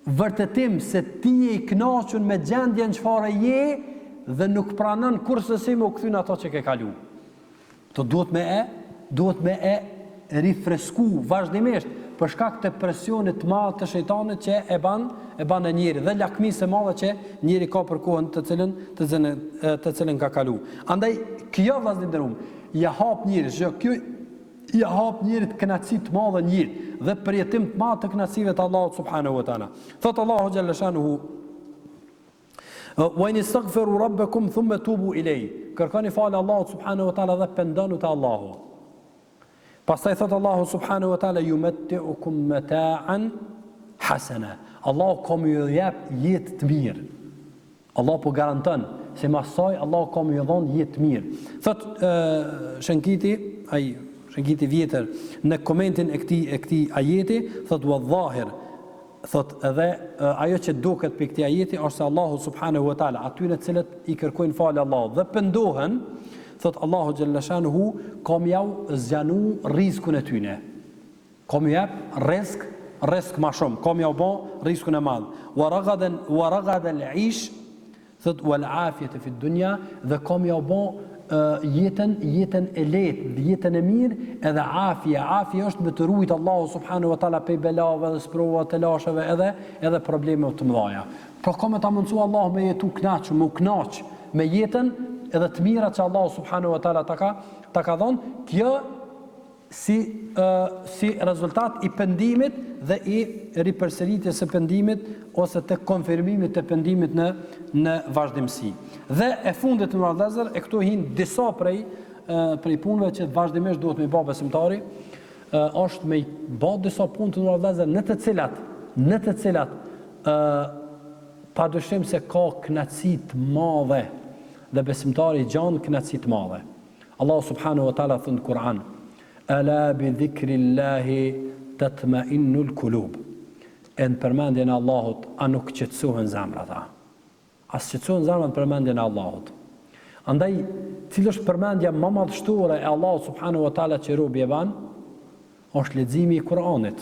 A: vërtetim se ti je i kënaqur me gjendjen çfarë je dhe nuk pranon kurse si më kthyn ato që ke kalu. To duhet me e rifresku vazhdimisht për shkak të presionit të madh të shejtanit që e ban e njëri dhe lakmisë e madhe që njëri ka për kohën të cilën ka kalu. Andaj kjo vazhdim ja hap njerëz, kjo ja hap njerit kënaqësi të madhe njëri dhe përjetim të madh të kënaqësive të Allahut subhanahu wa taala. Thot Allahu xhalla shanuhu: "Wa in istaghfiru rabbakum thumma tubu ilayhi." Kërkoni falë Allahut subhanahu wa taala dhe pendoni te Allahu. Pastaj thot Allahu subhanahu wa taala: "Yumatti'ukum mata'an hasana." Allahu kom ju jep jetë të mirë. Allah po garanton se mas saj Allah kom ju dhon jetë të mirë. Thot Shënkiti vjetër në komentin e këtij ajeti, thot wa dhahir, thot edhe ajo që duket për këtij ajeti është se Allahu subhanahu wa taala atyre të cilët i kërkojnë falë Allahut dhe pendohen, thot Allahu xhalla shanuhu, kam jau zgjanu rrezikun e tyne. Kam ju jap rrezik më shumë, kam jau bë rrezikun e madh. Wa ragada al-aish, thot wal afiyata fi dunya, dhe kam jau bë jetën e lehtë, jetën e mirë, edhe afia është me të ruajt Allahu subhanahu wa taala pe belave dhe sprova të lashave edhe probleme të mëdha. Pra komë ta mundsu Allah me jetu kënaq, me u kënaq me jetën edhe të mirat që Allahu subhanahu wa taala ta ka dhënë, kjo si rezultat i pendimit dhe i ripërsëritjes së pendimit ose të konfirmimit të pendimit në vazhdimsi. Dhe e fundit në vëllezër, e këtu hin disa prej punëve që vazhdimisht duhet me bë besimtari, është me bë disa punë të vëllezër në të cilat padyshim se ka kënaqësi të madhe dhe besimtari gjan kënaqësi të madhe. Allahu subhanahu wa taala thon në Kur'an: "Ala bi dhikrillahi tatma'innul qulub." Në përmendjen e Allahut a nuk qetësohen zemrat? As qetësohen zemrat në përmendjen e Allahut. Andaj, cilë është përmendja më madhështore e Allahut subhanahu wa taala që robi e ban, është leximi i Kur'anit,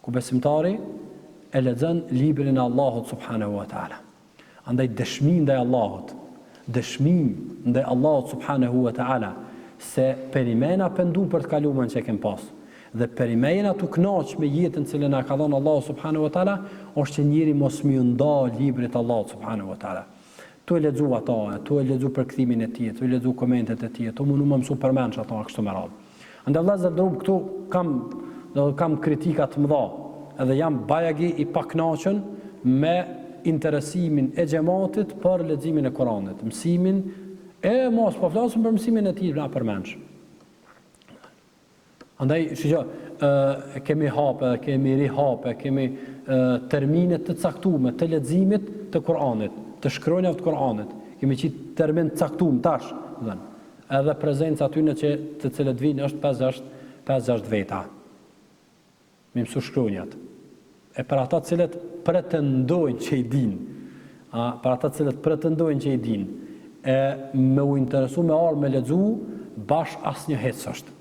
A: ku besimtari e lexon librin e Allahut subhanahu wa taala. Andaj dëshmi ndaj Allahut, dëshmi ndaj Allahut subhanahu wa taala se perimena pendu për të kaluarën që kem pas. Dhe perimena të kënaq me jetën cilën na ka dhënë Allahu subhanahu wa taala, është që njëri mos më nda librit të Allahut subhanahu wa taala. Tu e lexu ato, tu e lexu përkthimin e tij, tu e lexu komentet e tij, tu mundu më mësu përmendsh ato kështu me radhë. Andaj vëllazër, këtu kam kritika të mëdha, edhe jam bajagi i pakënaqur me interesimin e xhamatit për leximin e Kuranit, mësimin e mos po flasim për mësimin e tij, na përmendsh. Andaj, kemi hape, kemi rihape, kemi termine të caktume të leximit të Kuranit, të shkronjave të Kuranit. Kemi qitë termin të caktuar tash, dhënë. Edhe prezenca atyne të cilët vinë është 5-6 veta. Me mësu shkronjat. E për ata cilët pretendojnë që i dinë, me u interesu me arë me lexu, bash asnjë hec është.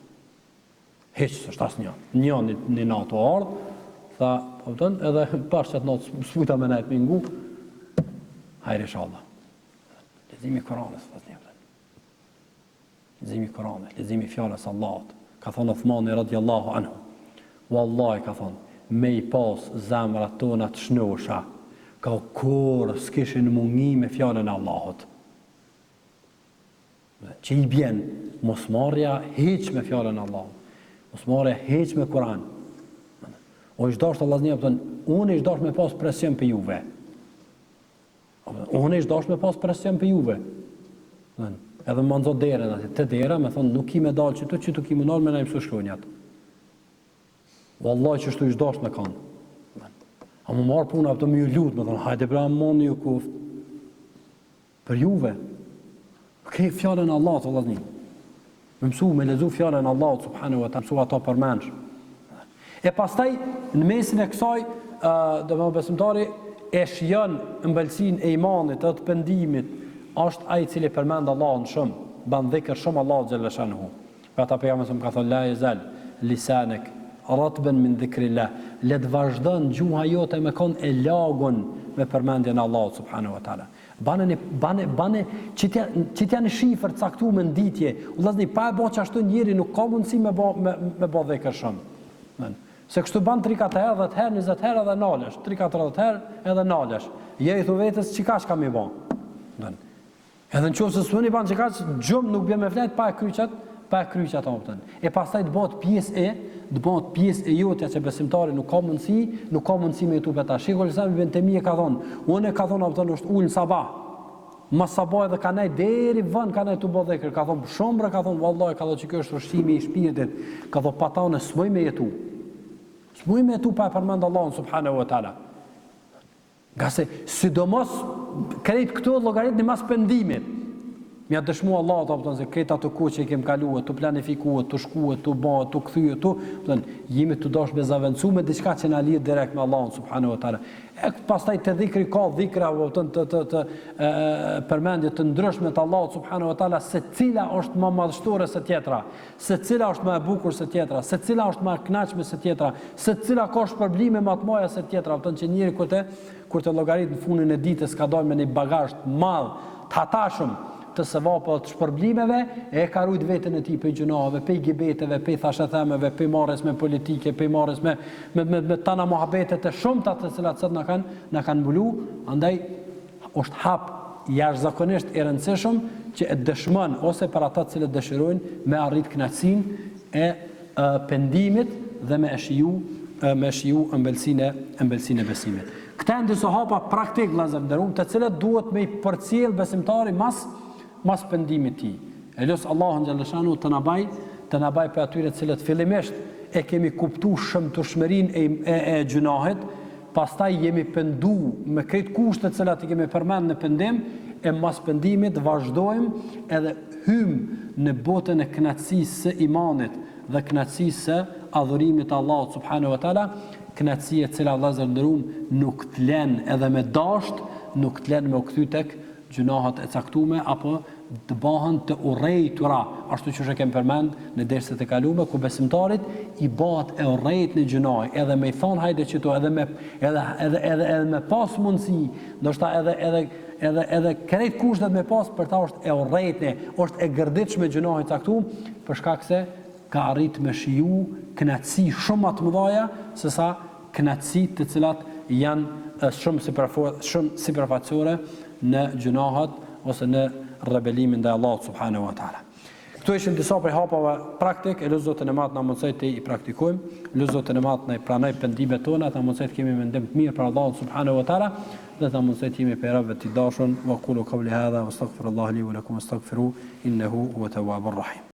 A: Heq është asnjë. Një natë ardhë, tha, edhe bash çat natë sfuta me najt me ngu, Hajde inshallah. Leximi i Kuranit, leximi i Kuranit, leximi i fjalës Allahut. Ka thonë Uthmani radhiyallahu anhu. Wallahi ka thonë, me i pas zemrat tona të shnusha, ka kur s'kishin mungi me fjalën e Allahut. Që i bjen mos marrja hiç me fjalën e Allahut. Mos marrja hiç me Kur'an. O ish dashur Allahu ne thon, unë ish dashur me pas presion për juve. Unë ish dashur me pas presion për juve. Edhe më nxo derën aty, te dera më thon nuk i më dal që tu ki më dal me na mësu shkronjat. Wallahi që shtu ish dashur me kanë. A më marr puna ato më ju lut, më thon, hajde pra moni ju kuft. Për juve. Ke fjalën e Allahut vëllazni. Më mësu me lezu fjalën e Allahut subhanahu wa taala, mësu ato përmendsh. E pastaj në mesin e kësaj, domethënë besimtari e shijon ëmbëlsinë e imanit, të pendimit, është ai i cili përmend Allahun shumë, ban dhikr shumë Allahu xhalla shanuhu. Ata pejgamberi më ka thënë la yazal lisanek ratban min dhikrillah, le të vazhdon gjuha jote me kon e lagun me përmendjen e Allahut subhanahu wa taala. Bane që t'janë shifër caktuar me nditje, vëllazni pa e bë çashtu njëri nuk ka mundësi me bë dhikr shumë. Se kështu ban 3-4 herë, 10 herë, 20 herë edhe nalesh, 3-4 herë edhe nalesh. Je i thu vetes çikash kam i bën. Edhe nëse s'uni ban çikash, gjumë nuk bën me flet pa e kryqat optën. E pastaj të bëhet pjesë e jotja që besimtari nuk ka mundësi me jetu beta. Shikoj sa ibn Temi ka thonë, unë ka thonë optën është ulën sabah. Mas sabah edhe kanaj deri vën kanaj tu bë dhikr, ka thonë shumë, ka thonë vallahi ka thonë që kjo është ushqimi i shpirtit, ka thonë pa ta unë s'muj me jetu. S'muj me jetu pa e përmend Allahun subhanahu wa taala. Gase sidomos krejt këto llogarit në mas pendimit. Mja dëshmu Allah se krejt ato kohë që i kem kaluar, të planifikuar, të shkuar, të bëhet, të kthyer, jemi të dash me zaventsu me diçka që na lidh direkt me Allahun subhanahu wa taala. E pastaj te dhikri ka dhikra të përmendje të ndryshme të Allahut subhanahu wa taala, secila është më madhështore se tjetra, secila është më e bukur se tjetra, secila është më e kënaqshme se tjetra, secila ka shpërblime më të mëdha se tjetra, që njëri kur të llogarit në fundin e ditës ka dalë me një bagazh të madh, të hatashëm të sevapëve të shpërblimeve, e ka rujt veten e tij pe gjunave, pe gibeteve, pe thashëthemeve, pe marrjes me politike, pe marrjes me tana muhabetet e shumta të cilat sot na kanë mbulu, andaj është hap jashtëzakonisht i rëndësishëm që e dëshmon ose për ata të cilët dëshirojnë me arrit kënaqësinë e pendimit dhe me shiju ëmbëlsinë e besimit. Këta janë disa hapa praktik vëllezër, të cilët duhet me i përcjell besimtari mas pendimit tij. E lut Allahun xhallahu shanu të na baj për atyre të cilët fillimisht e kemi kuptuar shëmtueshmërinë e gjunahit, pastaj jemi pendu me këtë kushte të cilat i kemi përmend në pendim, e mas pendimit vazhdojmë edhe hymë në botën e kënaqësisë së imanit dhe kënaqësisë së adhurimit të Allahut subhanahu wa taala, kënaqësi e cila vëllezër nderuam nuk të lën edhe me dasht, nuk të lën me u kthy tek gjunahet e caktuara apo të bëhen të urrejtura, ashtu siç e kem përmend në derset e kaluara, ku besimtarit i bëhet e urrejt në gjunahe, edhe me i thon hajde çito, edhe me pas mundësi, ndoshta edhe krejt kushtet me pas për ta është e urrejtë, është e gërditshme gjunahi i caktuar, për shkak se ka arrit me shiju kënaqësi shumë më të mëdha se sa kënaqësitë të cilat janë shumë sipërfaqësore në gjunahet ose në rebelimin ndaj Allahut subhanahu wa taala. Këto ishin disa prej hapave praktik, e lutem Zotën e Madh na mundsoj të i praktikojmë, lutem Zotën e Madh na i pranoj pendimet tona, na mundsoj të kemi mendim të mirë për Allahun subhanahu wa taala, dhe na mundsoj të jemi për robët të dashur, wa qulu qawli hadha wastaghfirullaha li wa lakum wastaghfiru innahu huwa tawwabur rahim.